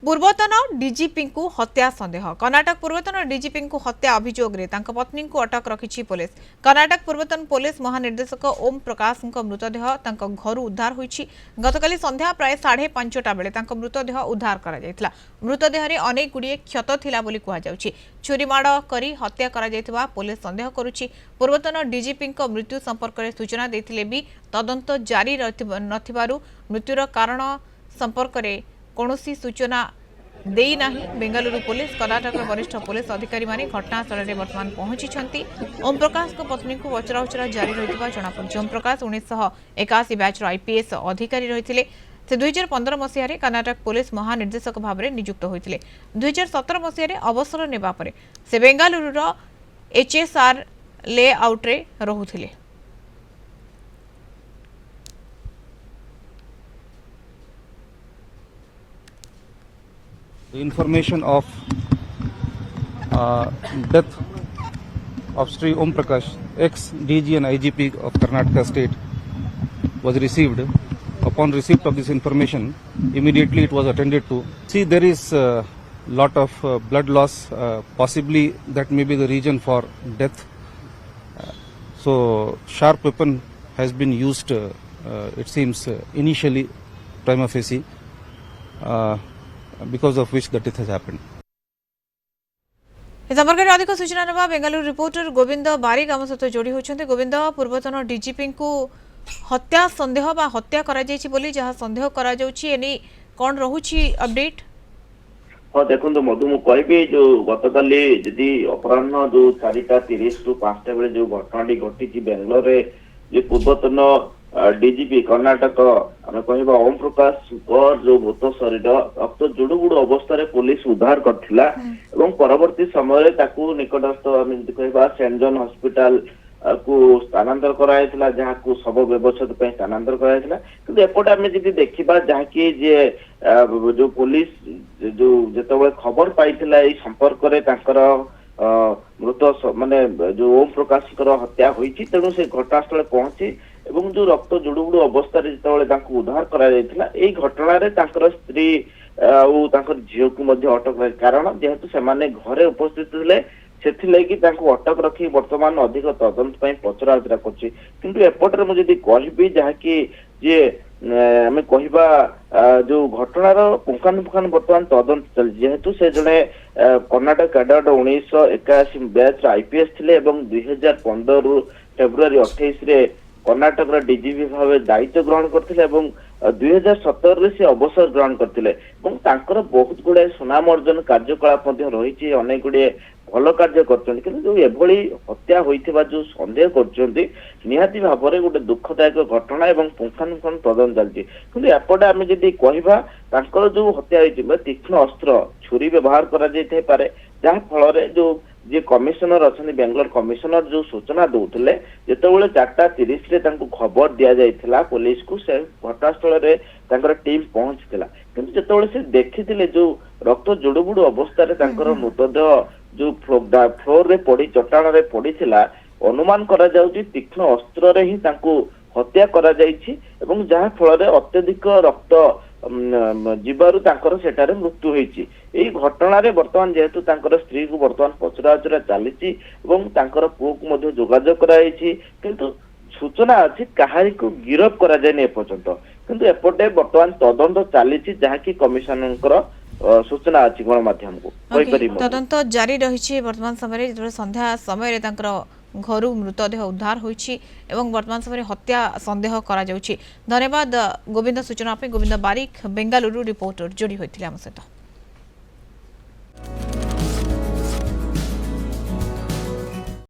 पूर्वतन डीजीपी को हत्या संदेह। कर्नाटक पूर्वतन डीजीपी को हत्या अभियोग रे तांका पत्नी को अटक रखिछि पुलिस। कर्नाटक पूर्वतन पुलिस महानिर्देशक ओम प्रकाश मृतदेह तांका घर उद्धार होइछि। गतकाली संध्या प्राय 5:30 बेले तांका मृतदेह उद्धार करा जायतिला। मृतदेह रे अनेक गुडिये क्षत थिला बोली कुहा जाउछि। छुरीमाड़ करी हत्या करा जायतिबा पुलिस संदेह करुछि। पूर्वतन डीजीपी को मृत्यु संपर्क में सूचना देथिले भी तदंत जारी नथिबारु मृत्युर कारण संपर्क में कौनसी सूचना देई नाही। बेंगलुरु पुलिस कर्नाटक वरिष्ठ पुलिस अधिकारी माने घटनास्थल में वर्तमान पहुंची। ओम प्रकाश को पत्नी को पचराउचरा जारी रही जनापड़ी। ओम प्रकाश 1981 बैच आईपीएस अधिकारी रही। से 2015 मसीह कर्नाटक पुलिस महानिर्देशक भाव में नियुक्त होते। 2017 मसीह अवसर नेबा परे से बेंगलुरु एचएसआर लेआउट्रे रहुथिले। The information of death of Sri Om Prakash, ex-DG and IGP of Karnataka State, was received. Upon receipt of this information, immediately it was attended to. See, there is a lot of blood loss, possibly that may be the reason for death. So, sharp weapon has been used, it seems, initially, prima facie. Because of which the death has happened. इस संपर्क में अधिक सूचना नवा Bengaluru reporter Govind बारिक आम सहित जोड़ी होती। गोविंद, पूर्वतन डीजीपी को हत्या संदेह बा हत्या करा जायछि बोली जहां संदेह करा जाउछि एनी कोन रहुछि अपडेट? हाँ देखो मधु मु कहबी जो गतकाली जदि अपराह्न जो 4:30 रु 5टा बेले जो घटनाटी घटी बेंगलोर रे जो पूर्वतन डीजीपी कर्नाटक आम कह ओम प्रकाश जो मृत शरीर रक्त जुड़ुबुड़ अवस्था पुलिस उद्धार करथिला एवं परवर्ती समय निकटस्थ आम कह सेंट जॉन हॉस्पिटल को स्थानांतर कराइथिला जहाँ को शव व्यवच्छेद पे स्थानांतर कराइथिला। किंतु एपटे आम जदि देखिबा जहाँ कि जे जो पुलिस जो जेतेबेले खबर पाइथिला ए संपर्क रे तांकर मृत माने जो ओम प्रकाश हत्या होइछि तेणु से घटनास्थल पहुंची एवं जो रक्त जुड़ुबुड़ अवस्था जो उद्धार करा घटन स्त्री और झील को अटक कारण जेहेतु से घरे उपस्थित थे से अटक रखी वर्तमान अधिक तदंत पचरा उचरा करपटे मुझे कहबी जहाँकि जे आम कह जो घटनार पुंखानुपुंखानु वर्तमान तदंत चल जेहेतु से जड़े कर्नाटक कैडर 1981 बैच आईपीएस थे 2015 फेब्रुआरी 28 कर्नाटक डीजीपी भाव दायित्व ग्रहण करते 2017 से अवसर ग्रहण करते बहुत गुड़े सुनाम अर्जन कार्यकलाप रही अनेक गुड़े भल कार्य कर हत्या होता जो सन्देह कर भाव में गोटे दुखदायक घटना और पुंखानुपुंखानु तदंत चलती कि एपटे आम जदि कह जो हत्या होती तीक्ष्ण अस्त्र छुरी व्यवहार कर जहाँ फल जो जे कमिशनर अच्छा बेंगलोर कमिशनर जो सूचना दौले जितेबाला 4:30 रे खबर दि जाइथिला पुलिस को से घटनास्थल में टीम पहुंचीला किंतु जितेबाला से देखी जो रक्त जुड़ुबुड़ अवस्था मृतदेह जो फ्लोर रे पड़ी चट्टाण रे पड़ी अनुमान करा जाउची तीक्ष्ण अस्त्र रे ही हत्या करा जाइछि एवं जहाँ फल अत्यधिक रक्त जीवारु सेठारे मृत्यु होइछि। एई घटना रे वर्तमान जेहेतु स्त्री को वर्तमान पचरा उचरा चली पुओ को जोगाजोग कराइछि किंतु सूचना अच्छी कहारी को गिरफ करा जाय पर्यंत किंतु एपटे वर्तमान तदंत चली जहाँकि कमिशनर सूचना अच्छी गणमाध्यम को तदंत जारी रही। वर्तमान समय संध्या समय घर मृतदेह उद्धार होइछि एवं वर्तमान समय हत्या संदेह करा जाउछि। धन्यवाद गोविंद सूचना पे। गोविंद बारिक बेंगलुरु रिपोर्टर जोड़ी होइथिले आम सहित।